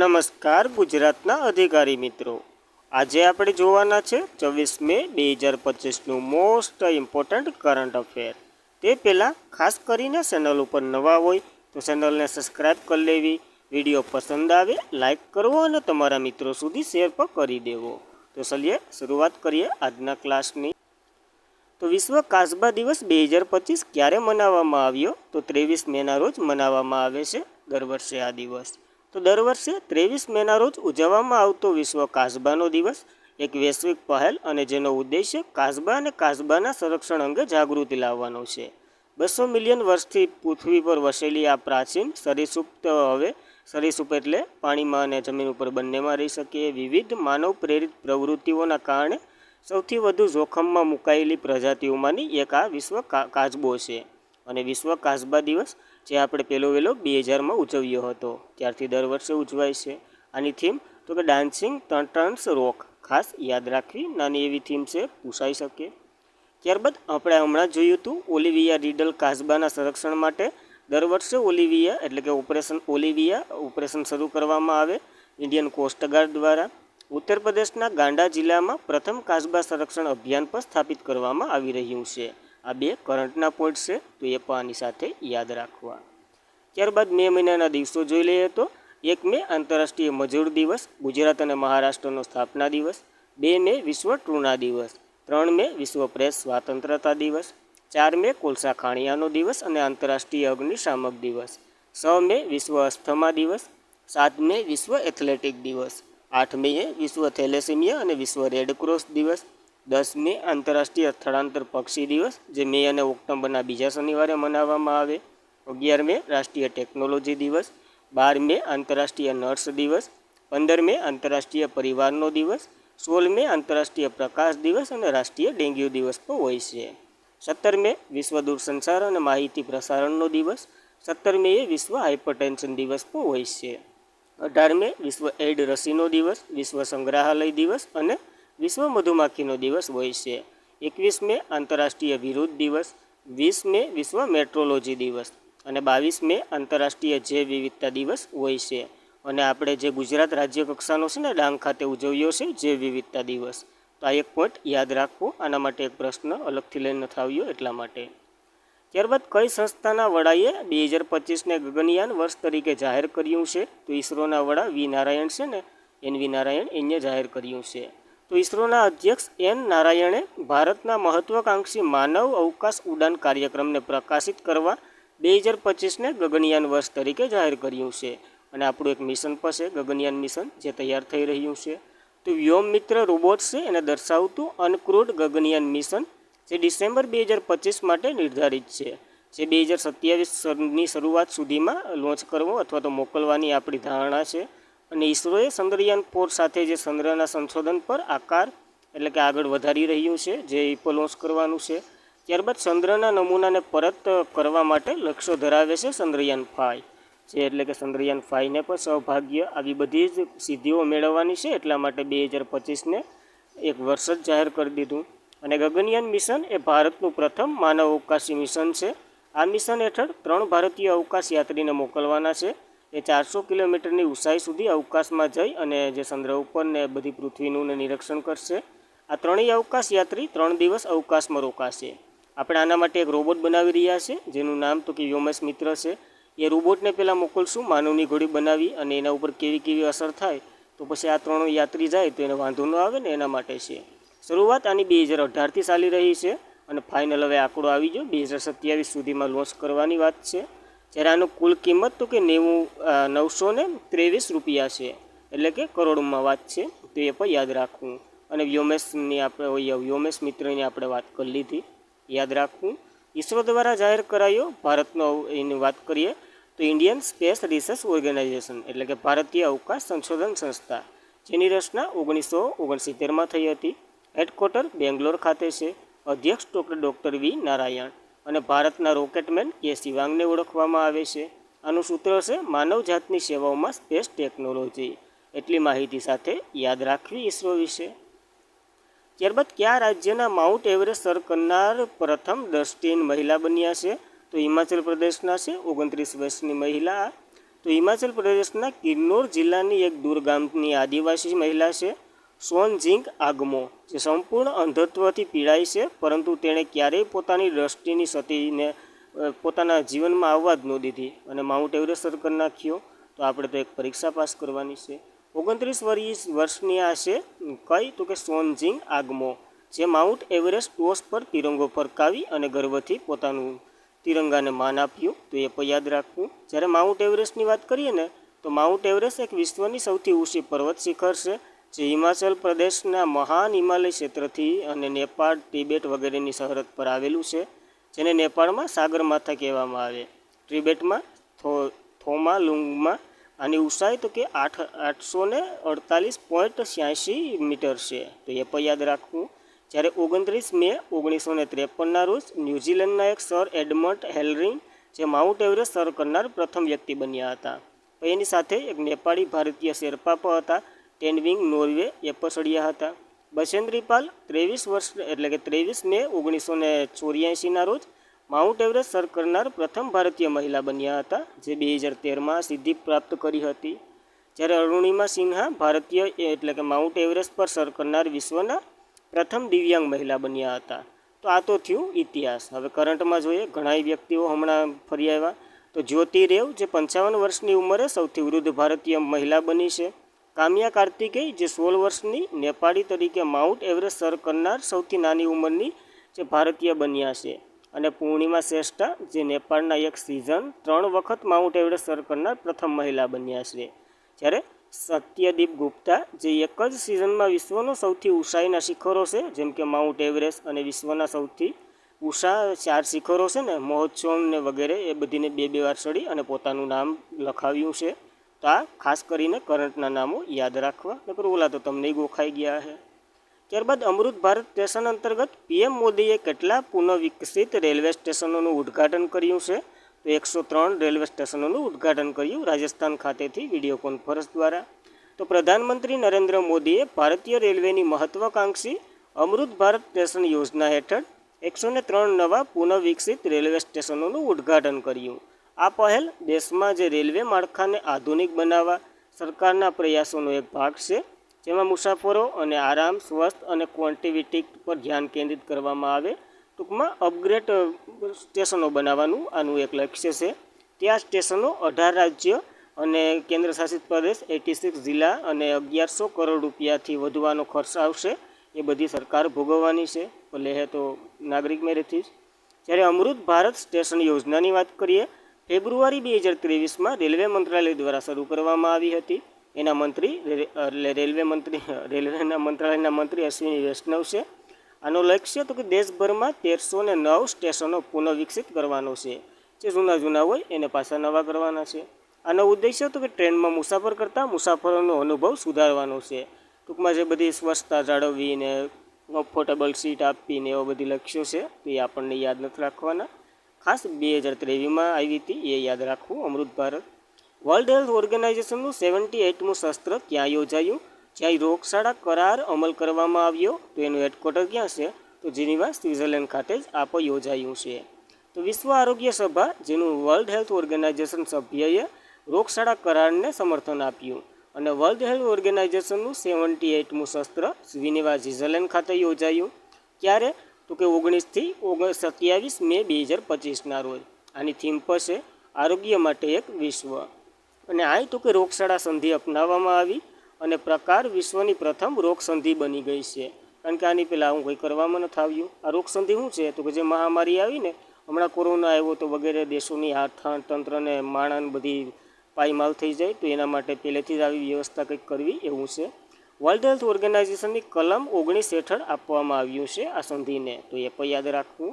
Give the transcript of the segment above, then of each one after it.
નમસ્કાર ગુજરાતના અધિકારી મિત્રો, આજે આપણે જોવાના છે 24 મે 2025નું મોસ્ટ ઇમ્પોર્ટન્ટ કરંટ અફેર. તે પહેલાં ખાસ કરીને ચેનલ ઉપર નવા હોય તો ચેનલને સબસ્ક્રાઈબ કરી લેવી, વિડીયો પસંદ આવે લાઈક કરવો અને તમારા મિત્રો સુધી શેર પણ કરી દેવો. તો ચલીએ શરૂઆત કરીએ આજના ક્લાસની. તો વિશ્વ કાચબા દિવસ 2025 ક્યારે મનાવવામાં આવ્યો? તો 23 મેના રોજ મનાવવામાં આવે છે દર વર્ષે આ દિવસ. તો દર વર્ષે 23 મેના રોજ ઉજવવામાં આવતો વિશ્વ કાચબાનો દિવસ એક વૈશ્વિક પહેલ અને જેનો ઉદ્દેશ્ય કાચબા અને કાચબાના સંરક્ષણ અંગે જાગૃતિ લાવવાનો છે. 200 મિલિયન વર્ષથી પૃથ્વી પર વસેલી આ પ્રાચીન સરીસૃપ હવે સરીસૃપ એટલે પાણીમાં અને જમીન ઉપર બંનેમાં રહી શકે વિવિધ માનવ પ્રેરિત પ્રવૃત્તિઓના કારણે સૌથી વધુ જોખમમાં મુકાયેલી પ્રજાતિઓમાંની એક આ વિશ્વ કાચબો છે. અને વિશ્વ કાચબા દિવસ જે આપણે પહેલો વહેલો 2000માં ઉજવ્યો હતો ત્યારથી દર વર્ષે ઉજવાય છે. આની થીમ તો કે ડાન્સિંગ ટર્ટન્સ રોક, ખાસ યાદ રાખવી, નાની એવી થીમ છે, પૂછાઈ શકે. ત્યારબાદ આપણે હમણાં જોયું હતું ઓલિવિયા રીડલ કાચબાના સંરક્ષણ માટે દર વર્ષે ઓલિવિયા એટલે કે ઓપરેશન ઓલિવિયા ઓપરેશન શરૂ કરવામાં આવે ઇન્ડિયન કોસ્ટગાર્ડ દ્વારા. ઉત્તર પ્રદેશના ગાંડા જિલ્લામાં પ્રથમ કાચબા સંરક્ષણ અભિયાન પણ સ્થાપિત કરવામાં આવી રહ્યું છે. આ બે કરંટના પોઈન્ટ છે, તો એ પણ આની સાથે યાદ રાખવા. ત્યારબાદ મે મહિનાના દિવસો જોઈ લઈએ તો 1 મે આંતરરાષ્ટ્રીય મજૂર દિવસ, ગુજરાત અને મહારાષ્ટ્રનો સ્થાપના દિવસ. 2 મે વિશ્વ ટ્રૂના દિવસ. 3 મે વિશ્વ પ્રેસ સ્વાતંત્રતા દિવસ. 4 મે કોલસા ખાણિયાનો દિવસ અને આંતરરાષ્ટ્રીય અગ્નિશામક દિવસ. 6 મે વિશ્વ અસ્થમા દિવસ. 7 મે વિશ્વ એથ્લેટિક દિવસ. 8 મેએ વિશ્વ થેલેસીમિયા અને વિશ્વ રેડક્રોસ દિવસ. 10 મે આંતરરાષ્ટ્રીય સ્થળાંતર પક્ષી દિવસ, જે મે અને ઓક્ટોબરના બીજા શનિવારે મનાવવામાં આવે. 11 મે રાષ્ટ્રીય ટેકનોલોજી દિવસ. 12 મે આંતરરાષ્ટ્રીય નર્સ દિવસ. 15 મે આંતરરાષ્ટ્રીય પરિવારનો દિવસ. 16 મે આંતરરાષ્ટ્રીય પ્રકાશ દિવસ અને રાષ્ટ્રીય ડેન્ગ્યુ દિવસ પણ હોય છે. 17 મે વિશ્વ દૂરસંચાર અને માહિતી પ્રસારણનો દિવસ. 17 મેએ વિશ્વ હાઇપરટેન્શન દિવસ પણ હોય છે. 18 મે વિશ્વ એઇડ રસીનો દિવસ, વિશ્વ સંગ્રહાલય દિવસ અને વિશ્વ મધુમાખીનો દિવસ હોય છે. 21 મે આંતરરાષ્ટ્રીય વિરુદ્ધ દિવસ. 20 મે વિશ્વ મેટ્રોલોજી દિવસ અને 22 મે આંતરરાષ્ટ્રીય જૈવ વિવિધતા દિવસ હોય છે. અને આપણે જે ગુજરાત રાજ્ય કક્ષાનો છે ને ડાંગ ખાતે ઉજવ્યો છે જૈવ વિવિધતા દિવસ. તો આ એક પોઈન્ટ યાદ રાખવો, આના માટે એક પ્રશ્ન અલગથી લઈને નથી આવ્યો એટલા માટે. ત્યારબાદ કઈ સંસ્થાના વડાએ 2025ને ગગનયાન વર્ષ તરીકે જાહેર કર્યું છે? તો ઈસરોના વડા વી નારાયણ છે ને, વી નારાયણ એને જાહેર કર્યું છે. તો ઈસરોના અધ્યક્ષ નારાયણે ભારતના મહત્વાકાંક્ષી માનવ અવકાશ ઉડાન કાર્યક્રમને પ્રકાશિત કરવા 2025ને ગગનયાન વર્ષ તરીકે જાહેર કર્યું છે. અને આપણું એક મિશન પણ છે ગગનયાન મિશન, જે તૈયાર થઈ રહ્યું છે. તો વ્યોમ મિત્ર રોબોટ છે એને દર્શાવતું અનક્રુડ ગગનયાન મિશન, જે ડિસેમ્બર 2025 માટે નિર્ધારિત છે, જે 2027ની શરૂઆત સુધીમાં લોન્ચ કરવો અથવા તો મોકલવાની આપણી ધારણા છે. અને ઈસરોએ ચંદ્રયાન 4 સાથે જે ચંદ્રના સંશોધન પર આકાર એટલે કે આગળ વધારી રહ્યું છે, જે એ પણ લોન્ચ કરવાનું છે. ત્યારબાદ ચંદ્રના નમૂનાને પરત કરવા માટે લક્ષ્યો ધરાવે છે ચંદ્રયાન 5, જે એટલે કે ચંદ્રયાન 5ને પણ સૌભાગ્ય આવી બધી જ સિદ્ધિઓ મેળવવાની છે. એટલા માટે 2025ને એક વર્ષ જ જાહેર કરી દીધું. અને ગગનયાન મિશન એ ભારતનું પ્રથમ માનવ અવકાશી મિશન છે. આ મિશન હેઠળ 3 ભારતીય અવકાશ યાત્રીને મોકલવાના છે. એ 400 કિલોમીટરની ઊંચાઈ સુધી અવકાશમાં જઈ અને જે ચંદ્ર ઉપર ને બધી પૃથ્વીનું નિરીક્ષણ કરશે. આ ત્રણેય અવકાશ યાત્રી 3 દિવસ અવકાશમાં રોકાશે. આપણે આના માટે એક રોબોટ બનાવી રહ્યા છે, જેનું નામ તો કે વ્યોમેશ મિત્ર છે. એ રોબોટને પહેલાં મોકલશું માનવની ઘોડી બનાવી, અને એના ઉપર કેવી કેવી અસર થાય તો પછી આ 3 યાત્રી જાય તો એને વાંધો ન આવે ને, એના માટે છે. શરૂઆત આની 2018થી ચાલી રહી છે અને ફાઇનલ હવે આંકડો આવી ગયો 2027 સુધીમાં લોન્ચ કરવાની વાત છે. જ્યારે આનો કુલ કિંમત તો કે 923 રૂપિયા છે, એટલે કે કરોડમાં વાત છે, તો એ પણ યાદ રાખવું. અને વ્યોમેશ મિત્રની આપણે વાત કરી લીધી, યાદ રાખવું. ઈસરો દ્વારા જાહેર કરાયો ભારતનો એની વાત કરીએ તો ઇન્ડિયન સ્પેસ રિસર્ચ ઓર્ગેનાઇઝેશન એટલે કે ભારતીય અવકાશ સંશોધન સંસ્થા, જેની રચના 1969માં થઈ હતી. હેડક્વાર્ટર બેંગ્લોર ખાતે છે. અધ્યક્ષ ડૉક્ટર વી નારાયણ અને ભારતના રોકેટમેન કે શિવાંગને ઓળખવામાં આવે છે. આનું સૂત્ર છે માનવ જાતની સેવાઓમાં સ્પેસ ટેકનોલોજી. એટલી માહિતી સાથે યાદ રાખવી ઈસરો વિશે. ત્યારબાદ કયા રાજ્યના માઉન્ટ એવરેસ્ટ સર કરનાર પ્રથમ ડસ્ટીન મહિલા બન્યા છે? તો હિમાચલ પ્રદેશના છે 29 વર્ષની મહિલા. તો હિમાચલ પ્રદેશના કિન્નોર જિલ્લાની એક દૂર ગામની આદિવાસી મહિલા છે સોનજિંગ આગમો, જે સંપૂર્ણ અંધત્વથી પીડાય છે, પરંતુ તેણે ક્યારેય પોતાની દ્રષ્ટિની ક્ષતિને પોતાના જીવનમાં આવવા જ ન દીધી અને માઉન્ટ એવરેસ્ટ સર કરી નાખ્યો. તો આપણે તો એક પરીક્ષા પાસ કરવાની છે. 29 વર્ષની આ છે કઈ, તો કે સોનજિંગ આગમો, જે માઉન્ટ એવરેસ્ટ ટોચ પર તિરંગો ફરકાવી અને ગર્વથી પોતાનું તિરંગાને માન આપ્યું. તો એ પણ યાદ રાખવું. જ્યારે માઉન્ટ એવરેસ્ટની વાત કરીએ ને, તો માઉન્ટ એવરેસ્ટ એક વિશ્વની સૌથી ઊંચી પર્વત શિખર છે, જે હિમાચલ પ્રદેશના મહાન હિમાલય ક્ષેત્રથી અને નેપાળ, તિબેટ વગેરેની સરહદ પર આવેલું છે, જેને નેપાળમાં સાગરમાથા કહેવામાં આવે. તિબેટમાં થોમાલુંગમાં આની ઊંચાઈ તો કે 848.86 મીટર છે. તો એ પણ યાદ રાખવું. જ્યારે 29 મે 1953ના રોજ ન્યૂઝીલેન્ડના એક સર એડમંડ હેલરિંગ, જે માઉન્ટ એવરેસ્ટ સર કરનાર પ્રથમ વ્યક્તિ બન્યા હતા. તો એની સાથે એક નેપાળી ભારતીય શેરપા પણ હતા, ટેનવિંગ નોર્વે, એ પણ ચડ્યા હતા. બચેન્દ્રીપાલ 23 વર્ષ એટલે કે 23 મે 1984ના રોજ માઉન્ટ એવરેસ્ટ સર કરનાર પ્રથમ ભારતીય મહિલા બન્યા હતા, જે 2013માં સિદ્ધિ પ્રાપ્ત કરી હતી. જ્યારે અરુણિમા સિન્હા ભારતીય એટલે કે માઉન્ટ એવરેસ્ટ પર સર કરનાર વિશ્વના પ્રથમ દિવ્યાંગ મહિલા બન્યા હતા. તો આ તો થયું ઇતિહાસ. હવે કરંટમાં જોઈએ, ઘણા વ્યક્તિઓ હમણાં ફરી આવ્યા. તો જ્યોતિ રેવ, જે 55 વર્ષની ઉંમરે સૌથી વૃદ્ધ ભારતીય મહિલા બની છે. કામ્યા કાર્તિકેય, જે 16 વર્ષની નેપાળી તરીકે માઉન્ટ એવરેસ્ટ સર કરનાર સૌથી નાની ઉંમરની જે ભારતીય બન્યા છે. અને પૂર્ણિમા શ્રેષ્ઠા, જે નેપાળના એક સિઝન 3 વખત માઉન્ટ એવરેસ્ટ સર કરનાર પ્રથમ મહિલા બન્યા છે. જ્યારે સત્યદીપ ગુપ્તા, જે એક જ સિઝનમાં વિશ્વનો સૌથી ઊંચાઈના શિખરો છે, જેમ કે માઉન્ટ એવરેસ્ટ અને વિશ્વના સૌથી ઊંચા 4 શિખરો છે ને, મહોત્સવ ને વગેરે, એ બધીને 2 વાર ચડી અને પોતાનું નામ લખાવ્યું છે. તો આ ખાસ કરીને કરંટના નામો યાદ રાખવા, નકર ઓલા તો તમને ગોખાઈ ગયા છે. ત્યારબાદ અમૃત ભારત સ્ટેશન અંતર્ગત પીએમ મોદીએ કેટલા પુનઃવિકસિત રેલવે સ્ટેશનોનું ઉદ્ઘાટન કર્યું છે? તો 103 રેલવે સ્ટેશનોનું ઉદ્ઘાટન કર્યું રાજસ્થાન ખાતેથી વિડીયો કોન્ફરન્સ દ્વારા. તો પ્રધાનમંત્રી નરેન્દ્ર મોદીએ ભારતીય રેલવેની મહત્વાકાંક્ષી અમૃત ભારત સ્ટેશન યોજના હેઠળ 103 નવા પુનઃવિકસિત રેલવે સ્ટેશનોનું ઉદ્ઘાટન કર્યું. આ પહેલ દેશમાં જે રેલવે માળખાને આધુનિક બનાવવા સરકારના પ્રયાસોનો એક ભાગ છે, જેમાં મુસાફરો અને આરામ, સ્વસ્થ અને ક્વોન્ટિવિટી પર ધ્યાન કેન્દ્રિત કરવામાં આવે. ટૂંકમાં અપગ્રેડ સ્ટેશનો બનાવવાનું આનું એક લક્ષ્ય છે. ત્યાં સ્ટેશનો 18 રાજ્ય અને કેન્દ્રશાસિત પ્રદેશ, 86 જિલ્લા અને 1100 કરોડ રૂપિયાથી વધવાનો ખર્ચ આવશે. એ બધી સરકાર ભોગવવાની છે, ભલે હે તો નાગરિક મેરેથી જ. જ્યારે અમૃત ભારત સ્ટેશન યોજનાની વાત કરીએ, ફેબ્રુઆરી 2023માં રેલવે મંત્રાલય દ્વારા શરૂ કરવામાં આવી હતી. એના મંત્રી રેલવેના મંત્રાલયના મંત્રી અશ્વિની વૈષ્ણવ છે. આનો લક્ષ્ય તો કે દેશભરમાં 1309 સ્ટેશનો પુનઃવિકસિત કરવાનો છે. જે જૂના હોય એને પાછા નવા કરવાના છે. આનો ઉદ્દેશ્ય તો કે ટ્રેનમાં મુસાફર કરતાં મુસાફરોનો અનુભવ સુધારવાનો છે. ટૂંકમાં જે બધી સ્વચ્છતા જાળવવીને કમ્ફર્ટેબલ સીટ આપવીને એવા બધી લક્ષ્યો છે, તો એ આપણને યાદ નથી રાખવાના. ખાસ 2023માં આવી હતી, એ યાદ રાખવું. અમૃત ભારત. વર્લ્ડ હેલ્થ ઓર્ગેનાઇઝેશનનું 78મું સત્ર ક્યાં યોજાયું? જ્યાં રોગચાળા કરાર અમલ કરવામાં આવ્યો. તો એનું હેડક્વાર્ટર ક્યાં છે? તો જીનીવા, સ્વિટ્ઝરલેન્ડ ખાતે જ આ પણ યોજાયું છે. તો વિશ્વ આરોગ્ય સભા, જેનું વર્લ્ડ હેલ્થ ઓર્ગેનાઇઝેશન સભ્યએ રોગચાળા કરારને સમર્થન આપ્યું. અને વર્લ્ડ હેલ્થ ઓર્ગેનાઇઝેશનનું 78મું સત્ર જીનીવા, સ્વિટ્ઝરલેન્ડ ખાતે યોજાયું. ક્યારે? તો કે 19 થી 27 મે 2025ના રોજ. આની થીમ પર છે આરોગ્ય માટે એક વિશ્વ. અને આ તો કે રોગચાળા સંધિ અપનાવવામાં આવી અને પ્રકાર વિશ્વની પ્રથમ રોગ સંધિ બની ગઈ છે. કારણ કે આની પહેલાં હું કંઈ કરવામાં નથી આવ્યું. આ રોગ સંધિ શું છે? તો કે જે મહામારી આવીને, હમણાં કોરોના આવ્યો તો વગેરે દેશોની અર્થતંત્રને માણન બધી પાયમાલ થઈ જાય, તો એના માટે પહેલેથી જ આવી વ્યવસ્થા કંઈક કરવી એવું છે. વર્લ્ડ હેલ્થ ઓર્ગેનાઇઝેશનની કલમ 19 હેઠળ આપવામાં આવ્યું છે આ સંધિને, તો એ પણ યાદ રાખવું.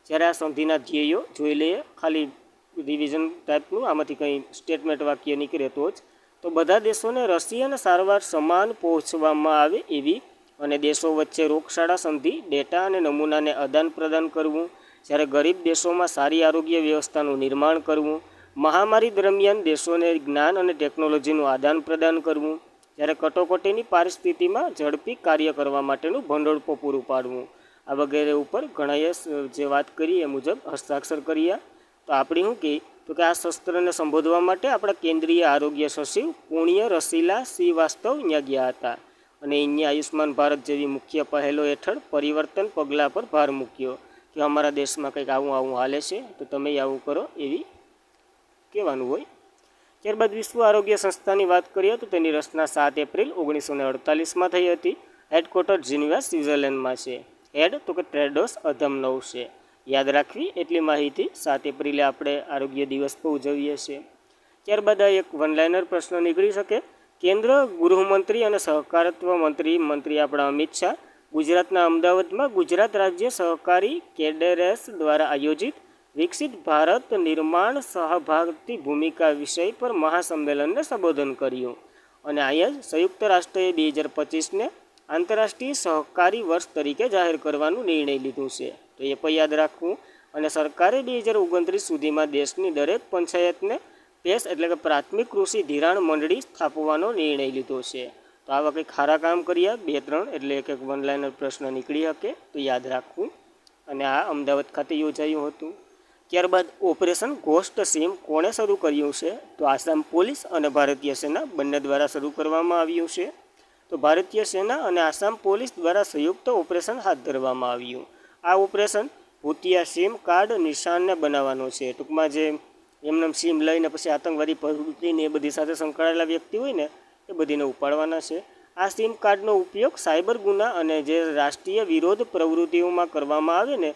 જ્યારે આ સંધિના ધ્યેયો જોઈ લઈએ, ખાલી રિવિઝન ટાઈપનું, આમાંથી કંઈ સ્ટેટમેન્ટ વાક્ય નીકળે તો જ. તો બધા દેશોને રસી અને સારવાર સમાન પહોંચવામાં આવે એવી, અને દેશો વચ્ચે રોગચાળા સંધિ ડેટા અને નમૂનાને આદાન પ્રદાન કરવું. જ્યારે ગરીબ દેશોમાં સારી આરોગ્ય વ્યવસ્થાનું નિર્માણ કરવું. મહામારી દરમિયાન દેશોને જ્ઞાન અને ટેકનોલોજીનું આદાન પ્રદાન કરવું. જ્યારે કટોકટીની પરિસ્થિતિમાં ઝડપી કાર્ય કરવા માટેનું ભંડોળ પૂરું પાડવું. આ વગેરે ઉપર ઘણાએ જે વાત કરી એ મુજબ હસ્તાક્ષર કર્યા. તો આપણી શું કે તો કે આ શસ્ત્રને સંબોધવા માટે આપણા કેન્દ્રીય આરોગ્ય સચિવ પુણ્ય રસીલા શ્રીવાસ્તવ અહીંયા ગયા હતા અને અહીંયા આયુષ્માન ભારત જેવી મુખ્ય પહેલો હેઠળ પરિવર્તન પગલાં પર ભાર મૂક્યો કે અમારા દેશમાં કંઈક આવું હાલે છે તો તમે આવું કરો એવી કહેવાનું હોય. ત્યારબાદ વિશ્વ આરોગ્ય સંસ્થાની વાત કરીએ તો તેની રચના 7 એપ્રિલ 1948માં થઈ હતી. હેડક્વાર્ટર જીનીવા સ્વિટ્ઝરલેન્ડમાં છે. હેડ તો કે ટ્રેડોસ અધમ 9 છે. યાદ રાખવી એટલી માહિતી. 7 એપ્રિલે આપણે આરોગ્ય દિવસ પર ઉજવીએ છીએ. ત્યારબાદ આ એક વનલાઇનર પ્રશ્ન નીકળી શકે. કેન્દ્ર ગૃહમંત્રી અને સહકારત્વ મંત્રી આપણા અમિત શાહ ગુજરાતના અમદાવાદમાં ગુજરાત રાજ્ય સહકારી કેડરેસ દ્વારા આયોજિત વિકસિત ભારત નિર્માણ સહભાગી ભૂમિકા વિષય પર મહાસંમેલનને સંબોધન કર્યું અને અહીંયા સંયુક્ત રાષ્ટ્રએ 2025ને આંતરરાષ્ટ્રીય સહકારી વર્ષ તરીકે જાહેર કરવાનું નિર્ણય લીધું છે. તો એ પણ યાદ રાખવું. અને સરકારે 2029 સુધીમાં દેશની દરેક પંચાયતને પેસ એટલે કે પ્રાથમિક કૃષિ ધિરાણ મંડળી સ્થાપવાનો નિર્ણય લીધો છે. તો આવા કંઈક ખારા કામ કર્યા 2-3 એટલે એક વનલાઇનર પ્રશ્ન નીકળી શકે તો યાદ રાખવું. અને આ અમદાવાદ ખાતે યોજાયું હતું. ત્યારબાદ ઓપરેશન ઘોસ્ટ સીમ કોણે શરૂ કર્યું છે? તો આસામ પોલીસ અને ભારતીય સેના બંને દ્વારા શરૂ કરવામાં આવ્યું છે. તો ભારતીય સેના અને આસામ પોલીસ દ્વારા સંયુક્ત ઓપરેશન હાથ ધરવામાં આવ્યું. આ ઓપરેશન ભૂતિયા સિમ કાર્ડ નિશાનને બનાવવાનો છે. ટૂંકમાં જે એમને સિમ લઈને પછી આતંકવાદી પ્રવૃત્તિને એ બધી સાથે સંકળાયેલા વ્યક્તિ હોય ને એ બધીને ઉપાડવાના છે. આ સિમ કાર્ડનો ઉપયોગ સાયબર ગુના અને જે રાષ્ટ્રીય વિરોધ પ્રવૃત્તિઓમાં કરવામાં આવે ને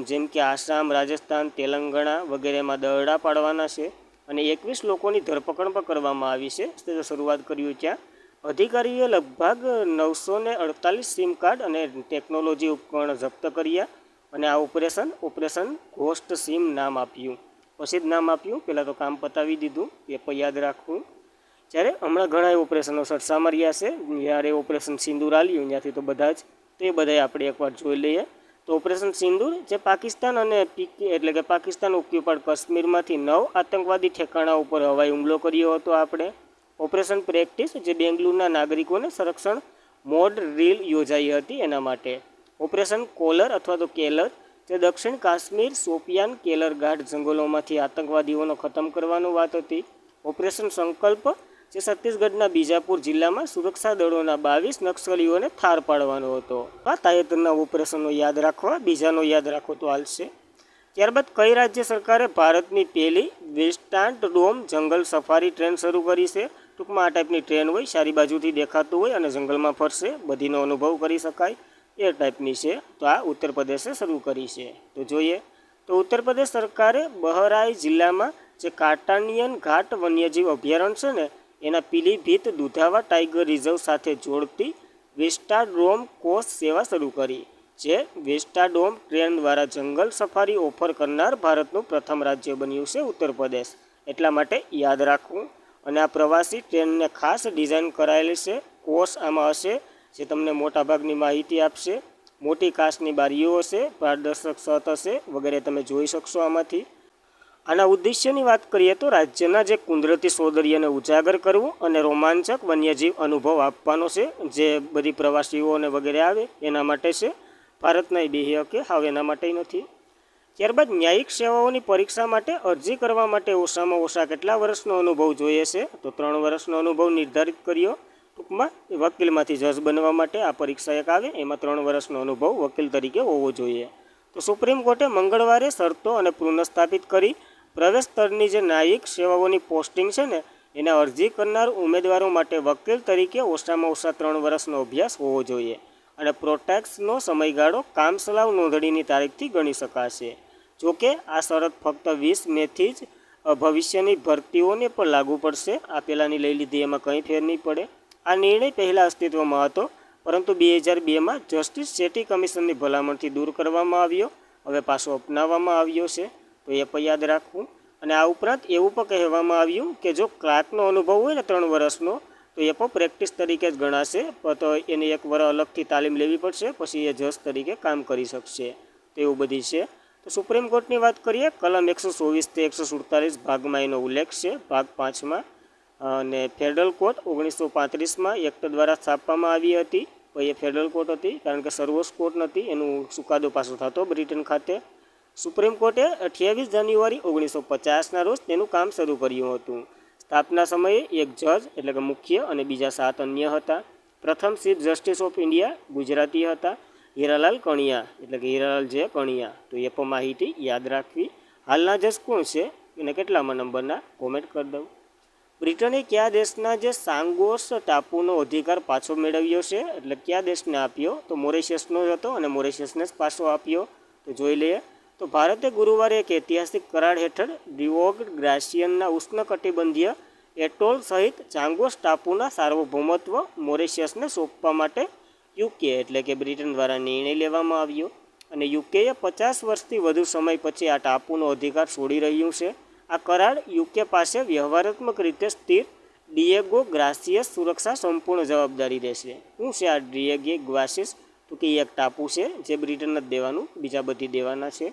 જેમ કે આસામ, રાજસ્થાન, તેલંગાણા વગેરેમાં દરડા પાડવાના છે. અને 21 લોકોની ધરપકડ પણ કરવામાં આવી છે. તો શરૂઆત કર્યું ત્યાં અધિકારીઓએ લગભગ 948 સિમ કાર્ડ અને ટેકનોલોજી ઉપકરણ જપ્ત કર્યા અને આ ઓપરેશન ઘોસ્ટ સિમ નામ આપ્યું. પછી જ નામ આપ્યું, પહેલાં તો કામ પતાવી દીધું, એ પણ યાદ રાખવું. જ્યારે હમણાં ઘણા ઓપરેશનો સરસા માર્યા છે. જ્યારે ઓપરેશન સિંદૂર આવ્યું ત્યાંથી તો બધા જ તો એ બધાય આપણે એકવાર જોઈ લઈએ. તો ઓપરેશન સિંદૂર જે પાકિસ્તાન અને એટલે કે પાકિસ્તાન ઓક્યુપાઈડ કાશ્મીરમાંથી 9 આતંકવાદી ઠેકાણા ઉપર હવાઈ હુમલો કર્યો હતો આપણે. ઓપરેશન પ્રેક્ટિસ જે બેંગ્લુરુના નાગરિકોને સંરક્ષણ મોડ ડ્રીલ યોજાઈ હતી એના માટે. ઓપરેશન કોલર અથવા તો કેલર જે દક્ષિણ કાશ્મીર સોપિયાન કેલર ઘાટ જંગલોમાંથી આતંકવાદીઓનો ખતમ કરવાની વાત હતી. ઓપરેશન સંકલ્પ જે છત્તીસગઢના બીજાપુર જિલ્લામાં સુરક્ષા દળોના 22 નક્સલીઓને ઠાર પાડવાનો હતો. આ તાજેતરના ઓપરેશનો યાદ રાખવા, બીજાનો યાદ રાખો તો હાલશે. ત્યારબાદ કઈ રાજ્ય સરકારે ભારતની પહેલી વેસ્ટાર્ટ ડોમ જંગલ સફારી ટ્રેન શરૂ કરી છે? ટૂંકમાં આ ટાઈપની ટ્રેન હોય, સારી બાજુથી દેખાતું હોય અને જંગલમાં ફરશે, બધીનો અનુભવ કરી શકાય એ ટાઈપની છે. તો આ ઉત્તર પ્રદેશે શરૂ કરી છે. તો જોઈએ તો ઉત્તર પ્રદેશ સરકારે બહરાઈ જિલ્લામાં જે કાટાનિયન ઘાટ વન્યજીવ અભયારણ્ય છે ને એના પીલીભીત દુધાવા ટાઈગર રિઝર્વ સાથે જોડતી વેસ્ટાડોમ કોસ સેવા શરૂ કરી. જે વેસ્ટાડોમ ટ્રેન દ્વારા જંગલ સફારી ઓફર કરનાર ભારતનું પ્રથમ રાજ્ય બન્યું છે ઉત્તર પ્રદેશ. એટલા માટે યાદ રાખવું. અને આ પ્રવાસી ટ્રેનને ખાસ ડિઝાઇન કરાયેલી છે. કોસ આમાં હશે જે તમને મોટાભાગની માહિતી આપશે. મોટી કાચની બારીઓ હશે, પારદર્શક છત હશે વગેરે તમે જોઈ શકશો આમાંથી. આના ઉદ્દેશ્યની વાત કરીએ તો રાજ્યના જે કુદરતી સૌંદર્યને ઉજાગર કરવું અને રોમાંચક વન્યજીવ અનુભવ આપવાનો છે. જે બધી પ્રવાસીઓને વગેરે આવે એના માટે છે. ભારતના બે કે હાવ એના માટે નથી. ત્યારબાદ ન્યાયિક સેવાઓની પરીક્ષા માટે અરજી કરવા માટે ઓછામાં ઓછા કેટલા વર્ષનો અનુભવ જોઈએ છે? તો 3 વર્ષનો અનુભવ નિર્ધારિત કર્યો. ટૂંકમાં વકીલમાંથી જજ બનવા માટે આ પરીક્ષા એક આવે, એમાં 3 વર્ષનો અનુભવ વકીલ તરીકે હોવો જોઈએ. તો સુપ્રીમ કોર્ટે મંગળવારે શરતો અને પુનઃસ્થાપિત કરી પ્રવેશ સ્તરની જે ન્યાયિક સેવાઓની પોસ્ટિંગ છે ને એને અરજી કરનાર ઉમેદવારો માટે વકીલ તરીકે ઓછામાં ઓછા 3 વર્ષનો અભ્યાસ હોવો જોઈએ. અને પ્રોટેક્સનો સમયગાળો કામચલાઉ નોંધણીની તારીખથી ગણી શકાશે. જોકે આ શરત ફક્ત 20 મેથી જ ભવિષ્યની ભરતીઓને પણ લાગુ પડશે. આ પહેલાંની લઈ લીધી એમાં કંઈ ફેર નહીં પડે. આ નિર્ણય પહેલાં અસ્તિત્વમાં હતો પરંતુ 2002માં જસ્ટિસ શેટ્ટી કમિશનની ભલામણથી દૂર કરવામાં આવ્યો. હવે પાછો અપનાવવામાં આવ્યો છે. તો એ પણ યાદ રાખવું. અને આ ઉપરાંત એવું પણ કહેવામાં આવ્યું કે જો ક્લાર્કનો અનુભવ હોય ને 3 વર્ષનો તો એ પણ પ્રેક્ટિસ તરીકે જ ગણાશે. તો એને 1 વર્ષ અલગથી તાલીમ લેવી પડશે, પછી એ જજ તરીકે કામ કરી શકશે. તો એવું બધી છે. તો સુપ્રીમ કોર્ટની વાત કરીએ, કલમ 124 147 ભાગમાં એનો ઉલ્લેખ છે, ભાગ 5માં. અને ફેડરલ કોર્ટ 1935માં એક્ટ દ્વારા સ્થાપવામાં આવી હતી. તો એ ફેડરલ કોર્ટ હતી કારણ કે સર્વોચ્ચ કોર્ટ નથી, એનું ચુકાદો પાછો થતો બ્રિટન ખાતે. સુપ્રીમ કોર્ટે 28 જાન્યુઆરી 1950ના રોજ તેનું કામ શરૂ કર્યું હતું. સ્થાપના સમયે એક જજ એટલે કે મુખ્ય અને બીજા 7 અન્ય હતા. પ્રથમ chief justice of India Gujarati હતા, હીરાલાલ કણિયા એટલે કે હીરાલાલ જે કણિયા. તો એ પણ માહિતી યાદ રાખવી. હાલના જજ કોણ છે એને કેટલામાં નંબરના કોમેન્ટ કરી દઉં. બ્રિટને કયા દેશના જે સાંગોસ ટાપુનો અધિકાર પાછો મેળવ્યો છે એટલે કયા દેશને આપ્યો? તો મોરિશિયસનો જ હતો અને મોરિશિયસને જ પાછો આપ્યો. તો જોઈ લઈએ. તો ભારતે ગુરુવારે એક ઐતિહાસિક કરાર હેઠળ ડિવોગ્ડ ગ્રાસિયનના ઉષ્ણકટિબંધીય એટોલ સહિત ચાંગોસ ટાપુના સાર્વભૌમત્વ મોરિશિયસને સોંપવા માટે યુકે એટલે કે બ્રિટન દ્વારા નિર્ણય લેવામાં આવ્યો. અને યુકેએ 50 વર્ષથી વધુ સમય પછી આ ટાપુનો અધિકાર છોડી રહ્યું છે. આ કરાર યુકે પાસે વ્યવહારાત્મક રીતે સ્થિર ડિએગો ગ્રાસિયસ સુરક્ષા સંપૂર્ણ જવાબદારી રહેશે. શું છે આ ડિએગો ગ્રાસિયસ? તો કે એક ટાપુ છે જે બ્રિટન જ દેવાનું, બીજા બધી દેવાના છે.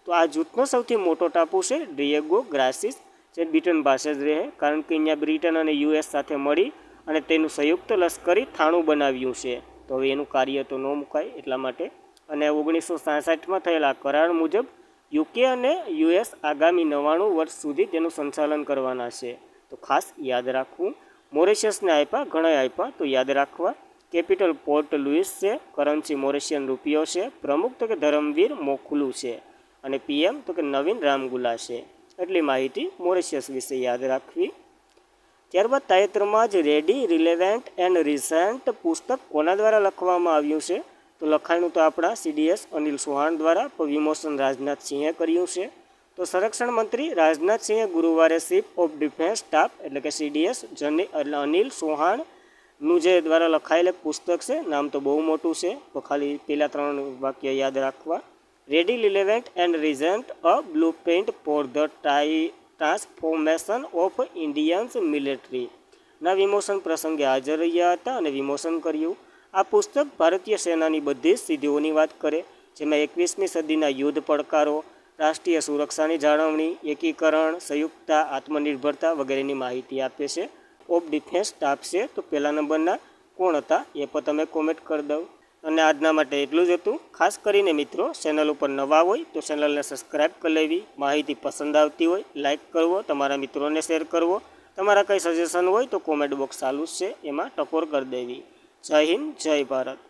તો આ જૂથનો સૌથી મોટો ટાપુ છે ડિએગો ગ્રાસિસ, જે બ્રિટન પાસે જ રહે, કારણ કે અહીંયા બ્રિટન અને યુએસ સાથે મળી અને તેનું સંયુક્ત લશ્કરી થાણું બનાવ્યું છે. તો હવે એનું કાર્ય તો ન મુકાય એટલા માટે. અને 1967માં થયેલા કરાર મુજબ યુકે અને યુએસ આગામી 99 વર્ષ સુધી તેનું સંચાલન કરવાના છે. તો ખાસ યાદ રાખવું. મોરિશિયસને આપ્યા, ઘણા આપ્યા, તો યાદ રાખવા. કેપિટલ પોર્ટ લુઇસ છે, કરન્સી મોરિશિયન રૂપિયો છે, પ્રમુખ તો કે ધર્મવીર મોખલું છે, અને પીએમ તો કે નવીન રામગુલા છે. એટલી માહિતી મોરિશિયસ વિશે યાદ રાખવી. ત્યારબાદ તાજેતરમાં જ રેડી, રિલેવન્ટ એન્ડ રિસન્ટ પુસ્તક કોના દ્વારા લખવામાં આવ્યું છે? તો લખાણું તો આપણા CDS અનિલ ચૌહાણ દ્વારા, વિમોચન રાજનાથસિંહે કર્યું છે. તો સંરક્ષણ મંત્રી રાજનાથસિંહે ગુરુવારે ચીફ ઓફ ડિફેન્સ સ્ટાફ એટલે કે CDS અનિલ ચૌહાણનું જે દ્વારા લખાયેલ પુસ્તક છે, નામ તો બહુ મોટું છે, તો ખાલી પહેલાં 3 વાક્ય યાદ રાખવા. Ready, relevant and resurgent a blueprint for the transformation of Indians military ના વિમોચન પ્રસંગે હાજર રહ્યા હતા અને વિમોચન કર્યું. આ પુસ્તક ભારતીય સેનાની બધી જ સિદ્ધિઓની વાત કરે, જેમાં 21મી સદીના યુદ્ધ પડકારો, રાષ્ટ્રીય સુરક્ષાની જાળવણી, એકીકરણ, સંયુક્તતા, આત્મનિર્ભરતા વગેરેની માહિતી આપે છે. ઓફ ડિફેન્સ સ્ટાફ છે, તો પહેલા નંબરના કોણ હતા એ પણ તમે કોમેન્ટ કરી દો. અને આજના માટે એટલું જ હતું. ખાસ કરીને મિત્રો, ચેનલ ઉપર નવા હોય તો ચેનલને સબસ્ક્રાઈબ કરી લેવી. માહિતી પસંદ આવતી હોય લાઇક કરવો, તમારા મિત્રોને શેર કરવો. તમારા કંઈ સજેશન હોય તો કોમેન્ટ બોક્સ ચાલુ જ છે, એમાં ટકોર કરી દેવી. જય હિન્દ, જય ભારત.